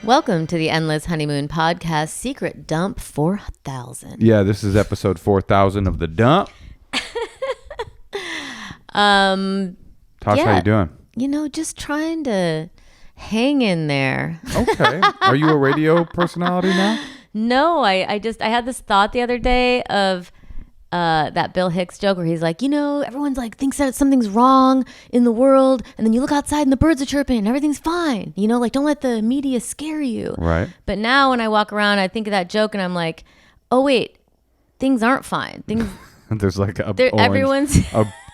Welcome to the Endless Honeymoon Podcast, Secret Dump 4000. Yeah, this is episode 4000 of The Dump. Tosh, how you doing? You know, just trying to hang in there. Okay. Are you a radio personality now? No, I had this thought the other day of that Bill Hicks joke where he's like, you know, everyone's like thinks that something's wrong in the world, and then you look outside and the birds are chirping and everything's fine. You know, like don't let the media scare you. Right. But now when I walk around, I think of that joke and I'm like, oh wait, things aren't fine. Things There's like a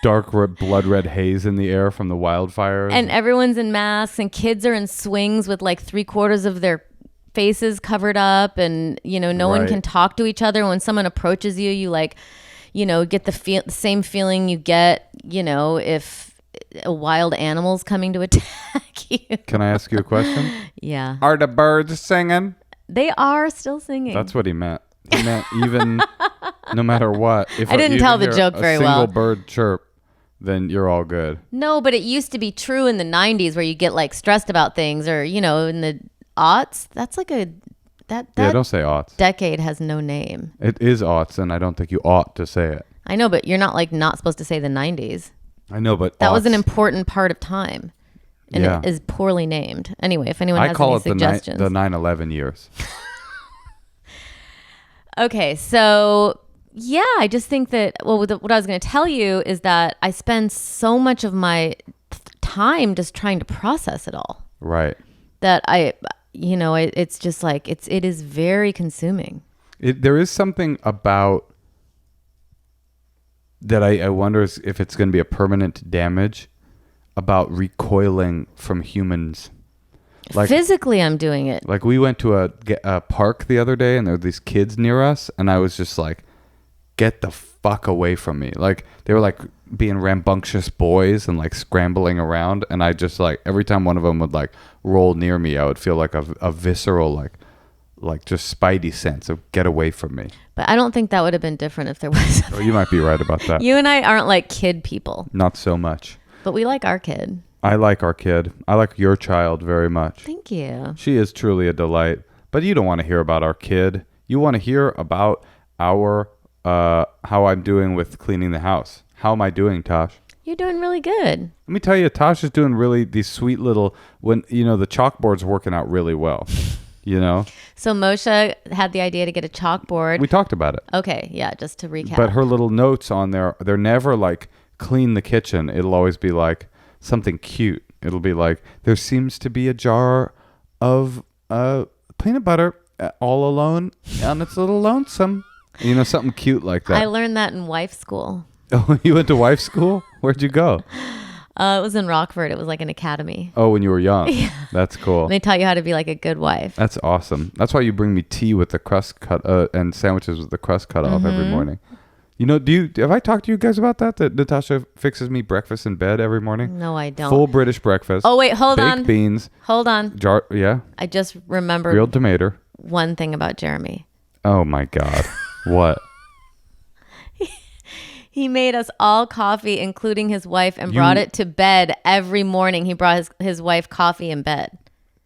dark blood red haze in the air from the wildfires. And everyone's in masks and kids are in swings with like 3/4 of their faces covered up, and you know, no one can talk to each other. When someone approaches you, you like, you know, get the same feeling you get, you know, if a wild animal's coming to attack you. Can I ask you a question? Yeah. Are the birds singing? They are still singing. That's what he meant. He meant even no matter what. If I didn't tell the joke very well. A single bird chirp, then you're all good. No, but it used to be true in the 90s where you get like stressed about things, or, you know, in the aughts. That's like that yeah, don't say aughts. Decade has no name. It is aughts, and I don't think you ought to say it. I know, but you're not supposed to say the 90s. I know, but that was an important part of time, and it is poorly named. Anyway, if anyone has any suggestions. The 9/11 years. Okay, so yeah, I just think that, well, what I was going to tell you is that I spend so much of my time just trying to process it all. Right. That it's just like, it is very consuming. There is something about that I wonder if it's going to be a permanent damage about recoiling from humans. Like, physically, I'm doing it. Like, we went to a park the other day, and there were these kids near us, and I was just like, get the fuck away from me. Like, they were like being rambunctious boys and like scrambling around, and I just like, every time one of them would like roll near me, I would feel like a visceral like just spidey sense of get away from me. But I don't think that would have been different if there was. Oh, you might be right about that. You and I aren't like kid people. Not so much. But we like our kid. I like our kid. I like your child very much. Thank you. She is truly a delight. But you don't want to hear about our kid. You want to hear about our how I'm doing with cleaning the house. How am I doing, Tosh? You're doing really good. Let me tell you, Tosh is doing really these sweet little, when, you know, the chalkboard's working out really well. You know? So Moshe had the idea to get a chalkboard. We talked about it. Okay, yeah, just to recap. But her little notes on there, they're never like clean the kitchen. It'll always be like something cute. It'll be like, there seems to be a jar of peanut butter all alone, and it's a little lonesome. You know, something cute like that. I learned that in wife school. Oh, you went to wife school? Where'd you go? It was in Rockford. It was like an academy. Oh, when you were young. Yeah. That's cool. And they taught you how to be like a good wife. That's awesome. That's why you bring me tea with the crust cut and sandwiches with the crust cut off every morning. You know, have I talked to you guys about that? That Natasha fixes me breakfast in bed every morning? No, I don't. Full British breakfast. Oh, wait, hold on. Baked beans. Hold on. Yeah. I just remembered. Grilled tomato. One thing about Jeremy. Oh, my God. What? He made us all coffee, including his wife, and brought it to bed every morning. He brought his wife coffee in bed.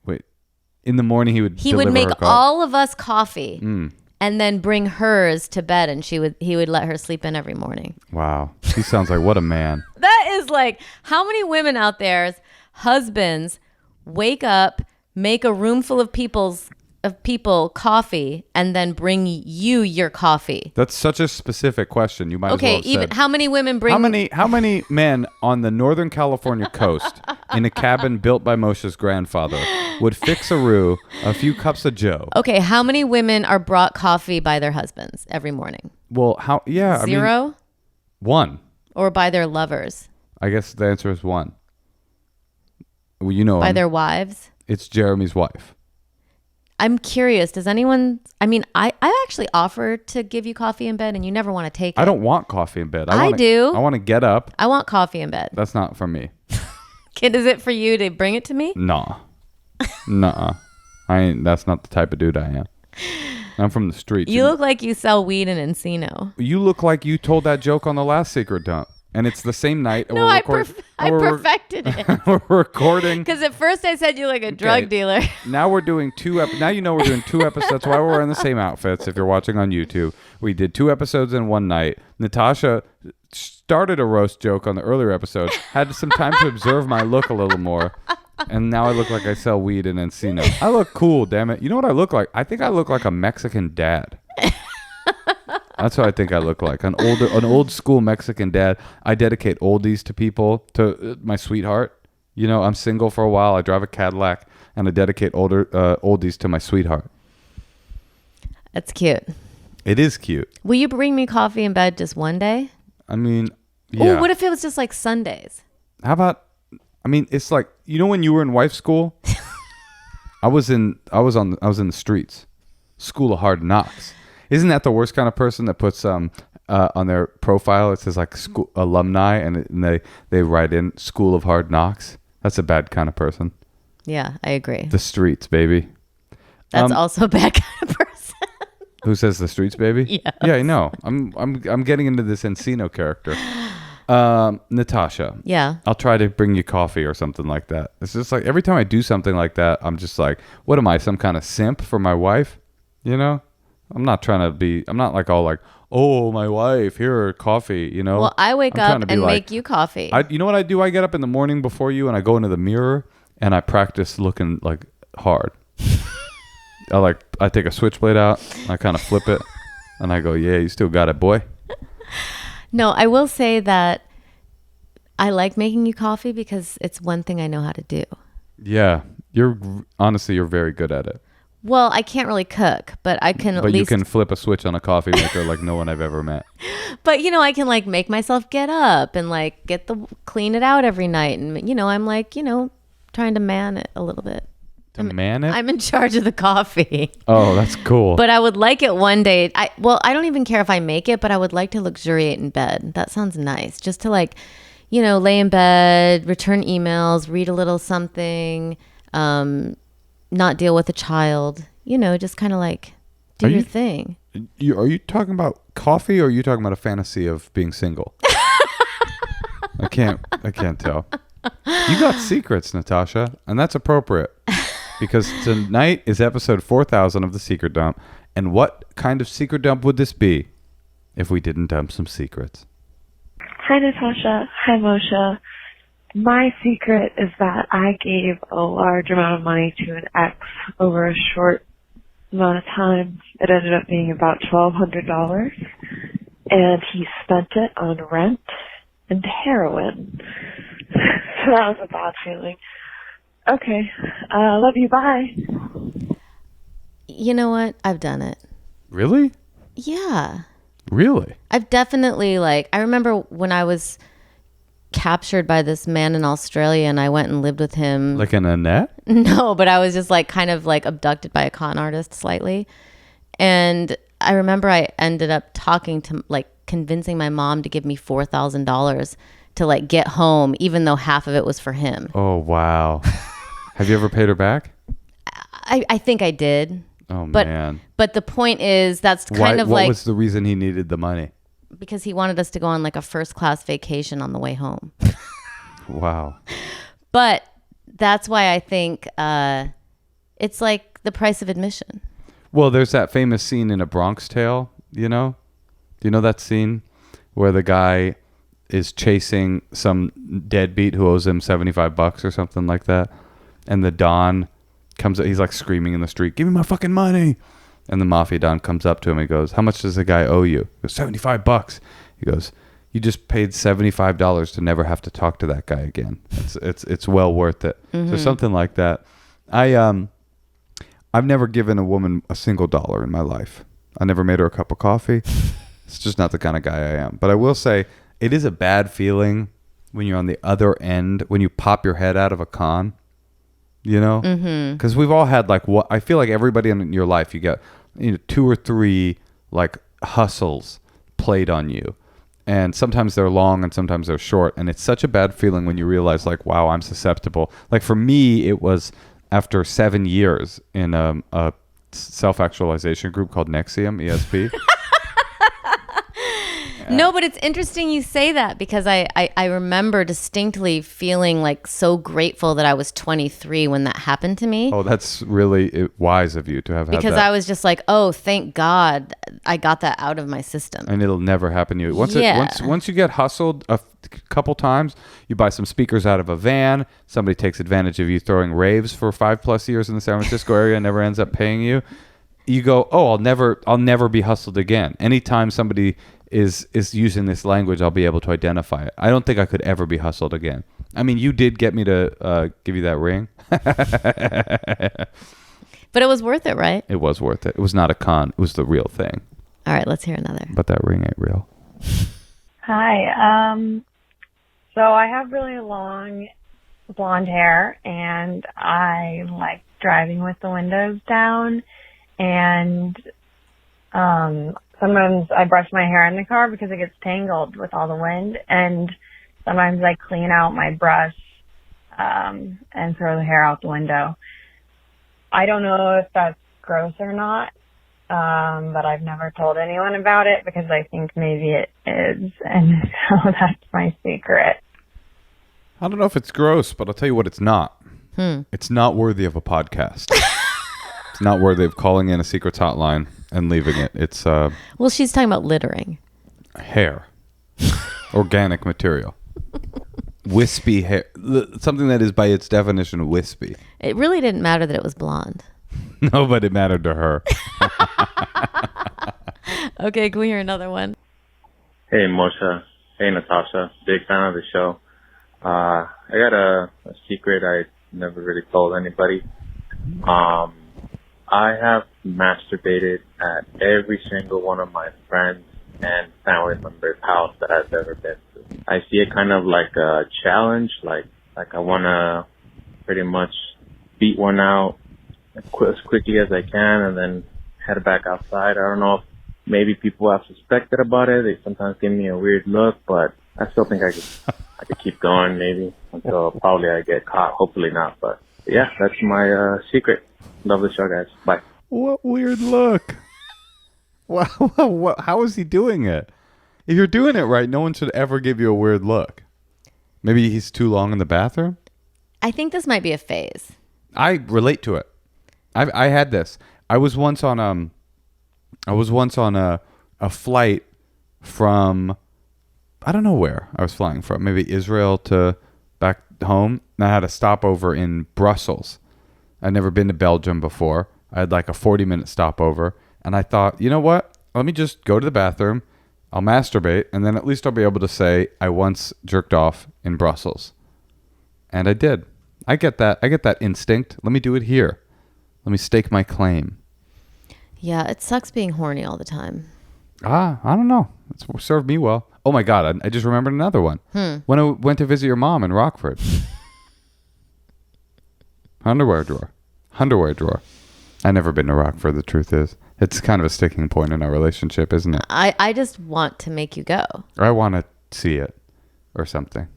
Wait. In the morning, he would make all of us coffee. And then bring hers to bed, and he would let her sleep in every morning. Wow. He sounds like, what a man. That is like, how many women out there's husbands wake up, make a room full of people coffee, and then bring you your coffee? That's such a specific question. You might as well have even said, how many women bring how many men on the Northern California coast in a cabin built by Moshe's grandfather would fix-a-roo a few cups of joe? Okay, how many women are brought coffee by their husbands every morning? Well, Zero? One. Or by their lovers? I guess the answer is one. Well, you know, by their wives? It's Jeremy's wife. I'm curious. Does anyone? I mean, I actually offered to give you coffee in bed, and you never want to take it. I don't want coffee in bed. I do. I want to get up. I want coffee in bed. That's not for me. Kid, is it for you to bring it to me? Nah. Nuh-uh. That's not the type of dude I am. I'm from the streets. You look like you sell weed in Encino. You look like you told that joke on the last Secret Dump. And it's the same night. And No, I perfected it. We're recording. Because at first I said you like a drug dealer. Now we're doing now you know we're doing 2 episodes. That's why we're wearing the same outfits. If you're watching on YouTube, we did 2 episodes in one night. Natasha started a roast joke on the earlier episode. Had some time to observe my look a little more. And now I look like I sell weed in Encino. I look cool, damn it. You know what I look like? I think I look like a Mexican dad. That's what I think I look like. An old school Mexican dad. I dedicate oldies to people, to my sweetheart. You know, I'm single for a while. I drive a Cadillac, and I dedicate oldies to my sweetheart. That's cute. It is cute. Will you bring me coffee in bed just one day? I mean, yeah. Oh, what if it was just like Sundays? How about? I mean, it's like, you know, when you were in wife school, I was in the streets, school of hard knocks. Isn't that the worst kind of person that puts on their profile, it says like school alumni, and they write in school of hard knocks? That's a bad kind of person. Yeah, I agree. The streets, baby. That's also a bad kind of person. Who says the streets, baby? Yes. Yeah, I know. I'm getting into this Encino character. Natasha. Yeah. I'll try to bring you coffee or something like that. It's just like every time I do something like that, I'm just like, what am I, some kind of simp for my wife? You know? I'm not like all like, oh, my wife, here, coffee, you know? Well, I wake up and make you coffee. You know what I do? I get up in the morning before you and I go into the mirror and I practice looking like hard. I take a switchblade out, I kind of flip it, and I go, yeah, you still got it, boy. No, I will say that I like making you coffee because it's one thing I know how to do. Yeah, you're very good at it. Well, I can't really cook, but I can But you can flip a switch on a coffee maker like no one I've ever met. But, you know, I can like make myself get up and like clean it out every night. And, you know, I'm like, you know, trying to man it a little bit. Man it? I'm in charge of the coffee. Oh, that's cool. But I would like it one day. I don't even care if I make it, but I would like to luxuriate in bed. That sounds nice. Just to like, you know, lay in bed, return emails, read a little something, not deal with a child, you know, just kind of like do your thing. Are you talking about coffee or are you talking about a fantasy of being single? I can't tell. You got secrets, Natasha, and that's appropriate. Because tonight is episode 4000 of The Secret Dump. And what kind of secret dump would this be if we didn't dump some secrets? Hi, Natasha. Hi, Moshe. My secret is that I gave a large amount of money to an ex over a short amount of time. It ended up being about $1,200. And he spent it on rent and heroin. So that was a bad feeling. Okay. Love you. Bye. You know what? I've done it. Really? Yeah. Really? I've definitely I remember when I was captured by this man in Australia and I went and lived with him. Like in a net? No, but I was just kind of abducted by a con artist slightly. And I remember I ended up talking to convincing my mom to give me $4,000 to get home, even though half of it was for him. Oh, wow. Have you ever paid her back? I think I did. Oh, man. But the point is, that's kind of what was the reason he needed the money? Because he wanted us to go on a first class vacation on the way home. Wow. But that's why I think it's like the price of admission. Well, there's that famous scene in A Bronx Tale, you know? Do you know that scene where the guy is chasing some deadbeat who owes him $75 or something like that? And the Don comes up, he's screaming in the street, give me my fucking money. And the Mafia Don comes up to him and goes, how much does the guy owe you? He goes, $75. He goes, you just paid $75 to never have to talk to that guy again. It's well worth it. Mm-hmm. So something like that. I've never given a woman a single dollar in my life. I never made her a cup of coffee. It's just not the kind of guy I am. But I will say, it is a bad feeling when you're on the other end, when you pop your head out of a con, you know? Because we've all had what I feel like everybody in your life, you get 2 or 3 hustles played on you. And sometimes they're long and sometimes they're short. And it's such a bad feeling when you realize wow, I'm susceptible. For me, it was after 7 years in a self-actualization group called Nexium, ESP. No, but it's interesting you say that because I remember distinctly feeling like so grateful that I was 23 when that happened to me. Oh, that's really wise of you to have had that. Because I was just like, oh, thank God I got that out of my system. And it'll never happen to you. Once you get hustled a couple times, you buy some speakers out of a van, somebody takes advantage of you throwing raves for 5+ years in the San Francisco area and never ends up paying you. You go, oh, I'll never be hustled again. Anytime somebody is using this language, I'll be able to identify it. I don't think I could ever be hustled again. I mean, you did get me to give you that ring. But it was worth it, right? It was worth it. It was not a con. It was the real thing. All right, let's hear another. But that ring ain't real. Hi. So I have really long blonde hair, and I like driving with the windows down. And sometimes I brush my hair in the car because it gets tangled with all the wind. And sometimes I clean out my brush and throw the hair out the window. I don't know if that's gross or not, but I've never told anyone about it because I think maybe it is. And so that's my secret. I don't know if it's gross, but I'll tell you what it's not. It's not worthy of a podcast. It's not worthy of calling in a secrets hotline and leaving it. It's well, she's talking about littering. Hair. Organic material. Wispy hair. Something that is by its definition wispy. It really didn't matter that it was blonde. No, but it mattered to her. Okay, can we hear another one? Hey, Moshe. Hey, Natasha. Big fan of the show. I got a secret I never really told anybody. I have masturbated at every single one of my friends and family members' house that I've ever been to. I see it kind of like a challenge, like I want to pretty much beat one out as quickly as I can and then head back outside. I don't know if maybe people have suspected about it. They sometimes give me a weird look, but I still think I could keep going maybe until probably I get caught. Hopefully not, but yeah, that's my secret. Love the show, guys. Bye. What weird look. Wow, how is he doing it? If you're doing it right, no one should ever give you a weird look. Maybe he's too long in the bathroom? I think this might be a phase. I relate to it. I had this. I was once on a flight from, I don't know where I was flying from, maybe Israel to back home. And I had a stopover in Brussels. I'd never been to Belgium before. I had like a 40-minute stopover. And I thought, you know what? Let me just go to the bathroom. I'll masturbate. And then at least I'll be able to say I once jerked off in Brussels. And I did. I get that instinct. Let me do it here. Let me stake my claim. Yeah, it sucks being horny all the time. I don't know. It's served me well. Oh my God, I just remembered another one. When I went to visit your mom in Rockford. Underwear drawer. I've never been to Rockford, the truth is. It's kind of a sticking point in our relationship, isn't it? I just want to make you go. Or I want to see it or something.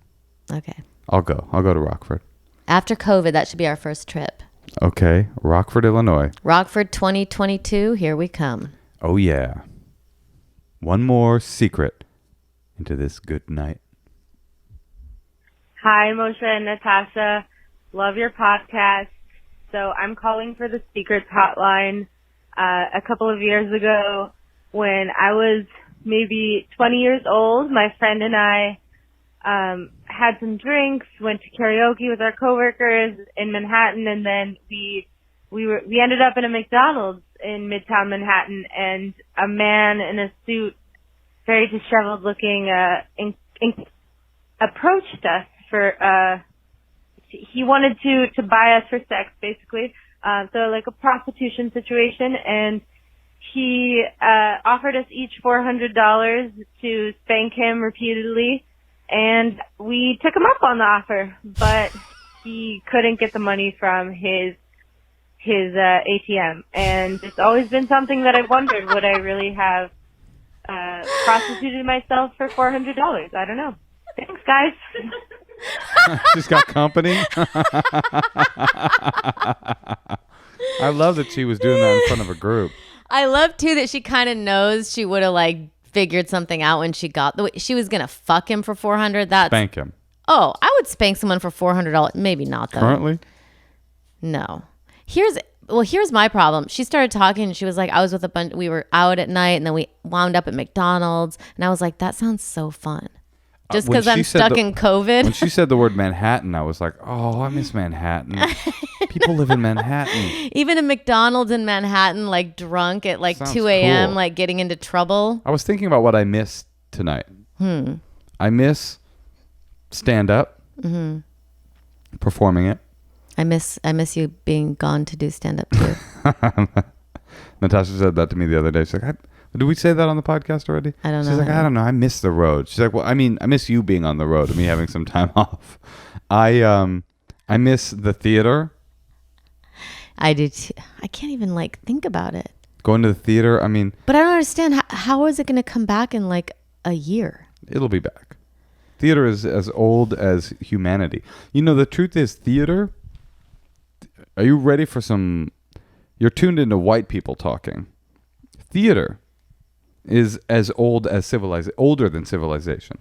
Okay. I'll go to Rockford. After COVID, that should be our first trip. Okay. Rockford, Illinois. Rockford 2022, here we come. Oh, yeah. One more secret into this good night. Hi, Moshe and Natasha. Love your podcast. So I'm calling for the Secrets Hotline. A couple of years ago, when I was maybe 20 years old, my friend and I had some drinks, went to karaoke with our coworkers in Manhattan, and then we ended up in a McDonald's in Midtown Manhattan, and a man in a suit, very disheveled looking, approached us for he wanted to buy us for sex, basically. So like a prostitution situation, and he offered us each $400 to spank him repeatedly, and we took him up on the offer, but he couldn't get the money from his ATM, and it's always been something that I wondered, would I really have prostituted myself for $400? I don't know. Thanks, guys. She's got company. I love that she was doing that in front of a group. I love too that she kind of knows she would have like figured something out when she got she was gonna fuck him for $400. That's Spank him. Oh, I would spank someone for $400. Maybe not though. Currently? No. Here's my problem. She started talking and she was like, I was with a bunch, we were out at night and then we wound up at McDonald's. And I was like, that sounds so fun. Just because I'm stuck in COVID. When she said the word Manhattan, I was like, oh, I miss Manhattan. People live in Manhattan. Even a McDonald's in Manhattan, like drunk at like Sounds 2 a.m., cool. like getting into trouble. I was thinking about what I missed tonight. I miss stand-up, performing it. I miss you being gone to do stand-up too. Natasha said that to me the other day. She's like, did we say that on the podcast already? I don't know. She's like, I don't know. I miss the road. She's like, well, I mean, I miss you being on the road and me having some time off. I miss the theater. I do too. I can't even like think about it. Going to the theater. I mean, but I don't understand. How is it going to come back in like a year? It'll be back. Theater is as old as humanity. You know, the truth is theater. Are you ready for some? You're tuned into white people talking. Theater is as old as civilization, older than civilization.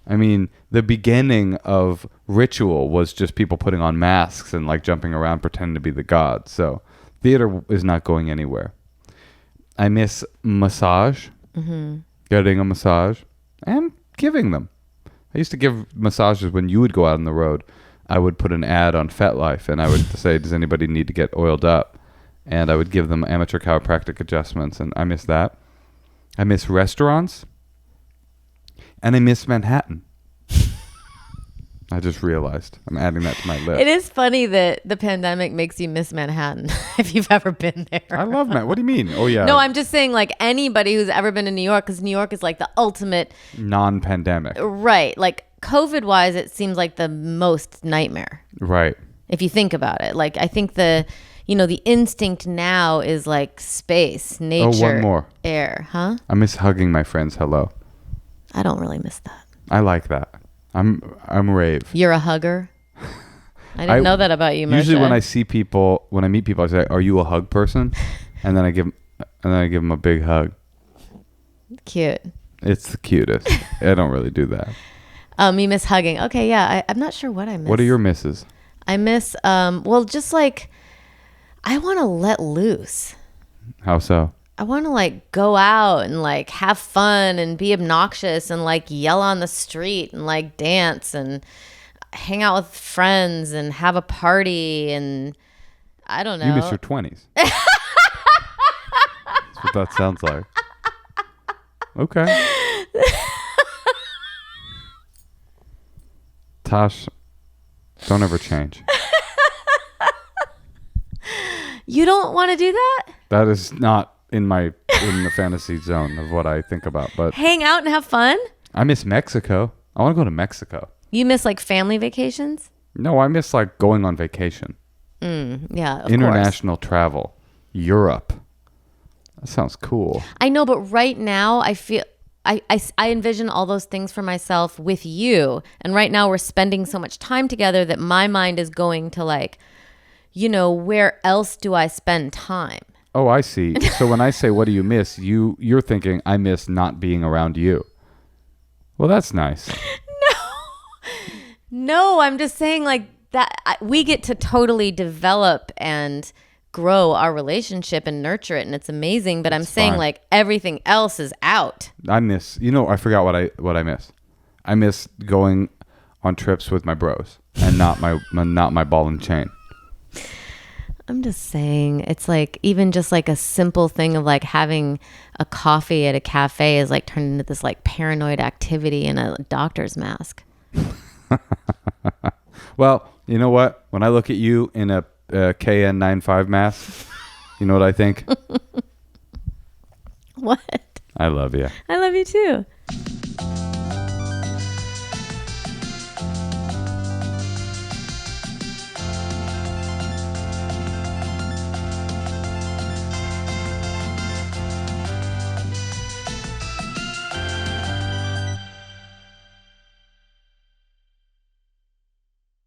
I mean, the beginning of ritual was just people putting on masks and like jumping around pretending to be the gods. So theater is not going anywhere. I miss massage, getting a massage and giving them. I used to give massages when you would go out on the road. I would put an ad on FetLife and I would say, does anybody need to get oiled up? And I would give them amateur chiropractic adjustments. And I miss that. I miss restaurants. And I miss Manhattan. I just realized. I'm adding that to my list. It is funny that the pandemic makes you miss Manhattan if you've ever been there. I love Manhattan. What do you mean? Oh, yeah. No, I'm just saying like anybody who's ever been to New York, because New York is like the ultimate. Non-pandemic. Right. Like COVID-wise, it seems like the most nightmare. Right. If you think about it. Like I think the instinct now is like space, nature, one more. air. Huh? I miss hugging my friends. Hello. I don't really miss that. I like that. I'm rave. You're a hugger? I didn't know that about you, Moshe. Usually when I meet people, I say, "Are you a hug person?" And then I give them a big hug. Cute. It's the cutest. I don't really do that. You miss hugging. Okay, yeah. I'm not sure what I miss. What are your misses? I miss just like I want to let loose. How so? I want to like go out and like have fun and be obnoxious and like yell on the street and like dance and hang out with friends and have a party and I don't know. You miss your 20s. That's what that sounds like. Okay. Tosh, don't ever change. You don't want to do that? That is not in the fantasy zone of what I think about. But hang out and have fun? I miss Mexico. I want to go to Mexico. You miss like family vacations? No, I miss like going on vacation. Yeah, of International travel. Europe. That sounds cool. I know, but right now I feel I envision all those things for myself with you. And right now we're spending so much time together that my mind is going to like, where else do I spend time? Oh, I see. So when I say, what do you miss? You're thinking, I miss not being around you. Well, that's nice. No, I'm just saying like that we get to totally develop and grow our relationship and nurture it. And it's amazing. But I'm saying fine. like everything else is out. I miss, I forgot what I miss. I miss going on trips with my bros and not my ball and chain. I'm just saying, it's like even just like a simple thing of like having a coffee at a cafe is like turned into this like paranoid activity in a doctor's mask. Well, you know what? When I look at you in a KN95 mask, you know what I think? What? I love you. I love you too.